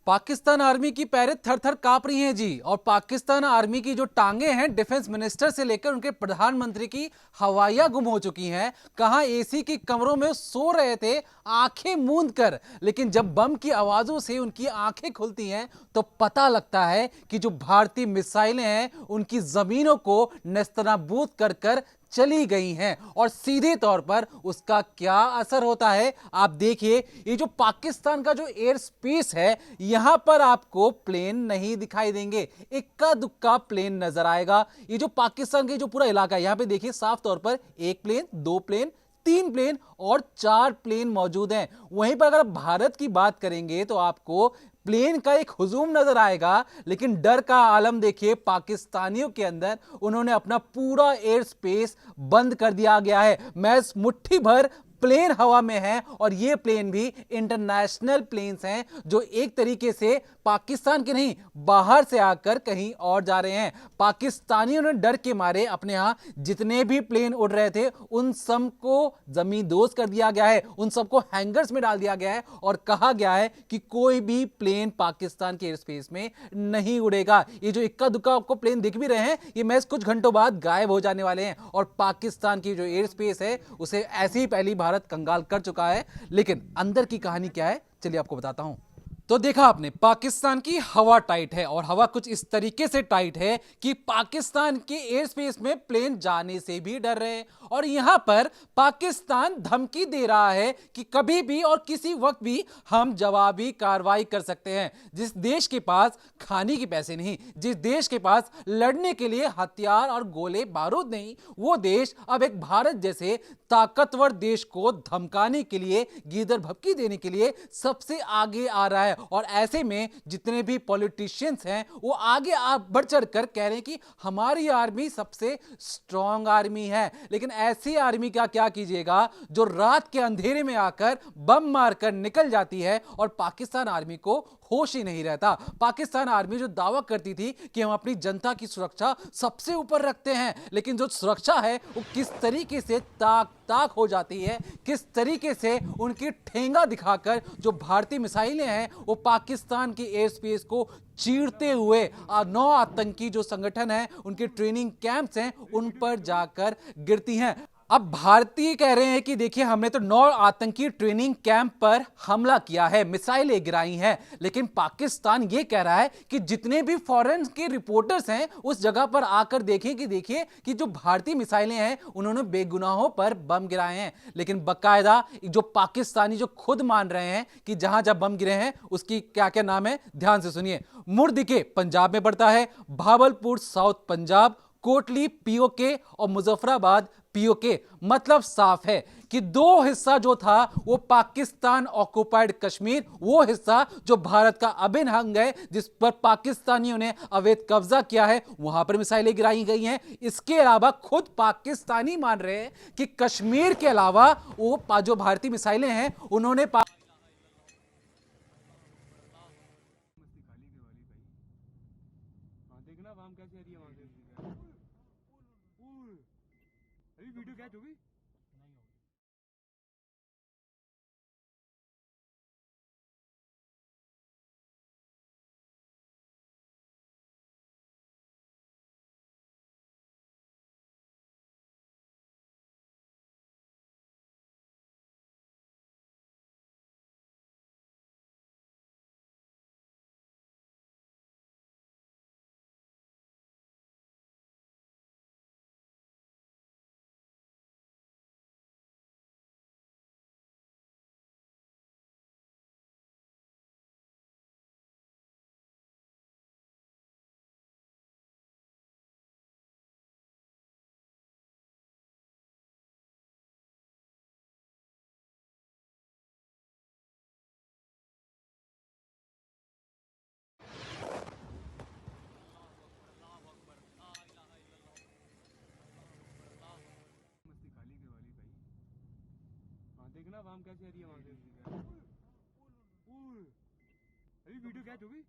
Pakistan army की पैरें थर थर कांप रही हैं जी। और पाकिस्तान आर्मी की जो टांगे हैं, डिफेंस मिनिस्टर से लेकर उनके प्रधानमंत्री की हवाइयां गुम हो चुकी हैं। कहां एसी की कमरों में सो रहे थे आंखें मूंद कर, लेकिन जब बम की आवाजों से उनकी आंखें खुलती हैं तो पता लगता है कि जो भारतीय मिसाइलें हैं उनकी जमीनों को नेस्तनाबूद कर कर चली गई हैं। और सीधे तौर पर उसका क्या असर होता है आप देखिए। ये जो पाकिस्तान का जो एयर स्पेस है, यहां पर आपको प्लेन नहीं दिखाई देंगे, इक्का दुक्का प्लेन नजर आएगा। ये जो पाकिस्तान के जो पूरा इलाका है, यहां पे देखिए साफ तौर पर एक प्लेन, दो प्लेन, तीन प्लेन और चार प्लेन मौजूद हैं। वहीं पर अगर भारत की बात करेंगे तो आपको प्लेन का एक हुजूम नजर आएगा, लेकिन डर का आलम देखिए पाकिस्तानियों के अंदर। उन्होंने अपना पूरा एयर स्पेस बंद कर दिया गया है। मैं मुट्ठी भर प्लेन हवा में हैं और ये प्लेन भी इंटरनेशनल प्लेन्स हैं, जो एक तरीके से पाकिस्तान के नहीं, बाहर से आकर कहीं और जा रहे हैं। पाकिस्तानियों ने डर के मारे अपने यहां जितने भी प्लेन उड़ रहे थे उन सब को जमींदोज कर दिया गया है, उन सबको हैंगर्स में डाल दिया गया है और कहा गया है कि कोई भी प्लेन पाकिस्तान के एयर स्पेस में नहीं उड़ेगा। ये जो इक्का दुक्का आपको प्लेन दिख भी रहे हैं, ये महज कुछ घंटों बाद गायब हो जाने वाले हैं और पाकिस्तान की जो एयर स्पेस है उसे ऐसे ही पहली भारत कंगाल कर चुका है। लेकिन अंदर की कहानी क्या है, चलिए आपको बताता हूं। तो देखा आपने, पाकिस्तान की हवा टाइट है और हवा कुछ इस तरीके से टाइट है कि पाकिस्तान के एयर स्पेस में प्लेन जाने से भी डर रहे हैं। और यहां पर पाकिस्तान धमकी दे रहा है कि कभी भी और किसी वक्त भी हम जवाबी कार्रवाई कर सकते हैं। जिस देश के पास खाने के पैसे नहीं, जिस देश के पास लड़ने के लिए हथियार और गोले बारूद नहीं, वो देश अब एक भारत जैसे ताकतवर देश को धमकाने के लिए, गीदड़ भभकी देने के लिए सबसे आगे आ रहा है। और ऐसे में जितने भी पॉलिटिशियंस हैं वो आगे बढ़ चढ़ कर कह रहे हैं कि हमारी आर्मी सबसे स्ट्रांग आर्मी है। लेकिन ऐसी आर्मी का क्या कीजिएगा जो रात के अंधेरे में आकर बम मारकर निकल जाती है और पाकिस्तान आर्मी को होश ही नहीं रहता। पाकिस्तान आर्मी जो दावा करती थी कि हम अपनी जनता की सुरक्षा सबसे ऊपर रखते हैं, लेकिन जो सुरक्षा है वो किस तरीके से ताक ताक हो जाती है, किस तरीके से उनकी ठेंगा दिखाकर जो भारतीय मिसाइलें हैं वो पाकिस्तान की एयर स्पेस को चीरते हुए 9 आतंकी जो संगठन है, उनके ट्रेनिंग कैंप्स हैं, उन पर जाकर गिरती हैं। अब भारतीय कह रहे हैं कि देखिए हमने तो 9 आतंकी ट्रेनिंग कैंप पर हमला किया है, मिसाइलें गिराई हैं। लेकिन पाकिस्तान यह कह रहा है कि जितने भी फॉरेन के रिपोर्टर्स हैं उस जगह पर आकर देखें कि देखिए कि जो भारतीय मिसाइलें हैं उन्होंने बेगुनाहों पर बम गिराए हैं। लेकिन बकायदा जो पाकिस्तानी जो खुद मान रहे हैं कि जहां जहां बम गिरे हैं उसकी क्या क्या नाम है, ध्यान से सुनिए। मुर्दिके पंजाब में पड़ता है, भावलपुर साउथ पंजाब, कोटली पीओके और मुजफ्फराबाद पीओके। मतलब साफ है कि दो हिस्सा जो था वो पाकिस्तान ऑक्युपाइड कश्मीर, वो हिस्सा जो भारत का अभिन्न अंग है, जिस पर पाकिस्तानियों ने अवैध कब्जा किया है, वहां पर मिसाइलें गिराई गई हैं। इसके अलावा खुद पाकिस्तानी मान रहे हैं कि कश्मीर के अलावा वो जो भारतीय मिसाइलें हैं उन्होंने देखना वाम कैसी आ रही है वहां से। अभी वीडियो क्या जो भी मस्ती खाली के वाली भाई। हाँ देखना वाम कैसी आ रही है वहां से। अभी वीडियो क्या जो भी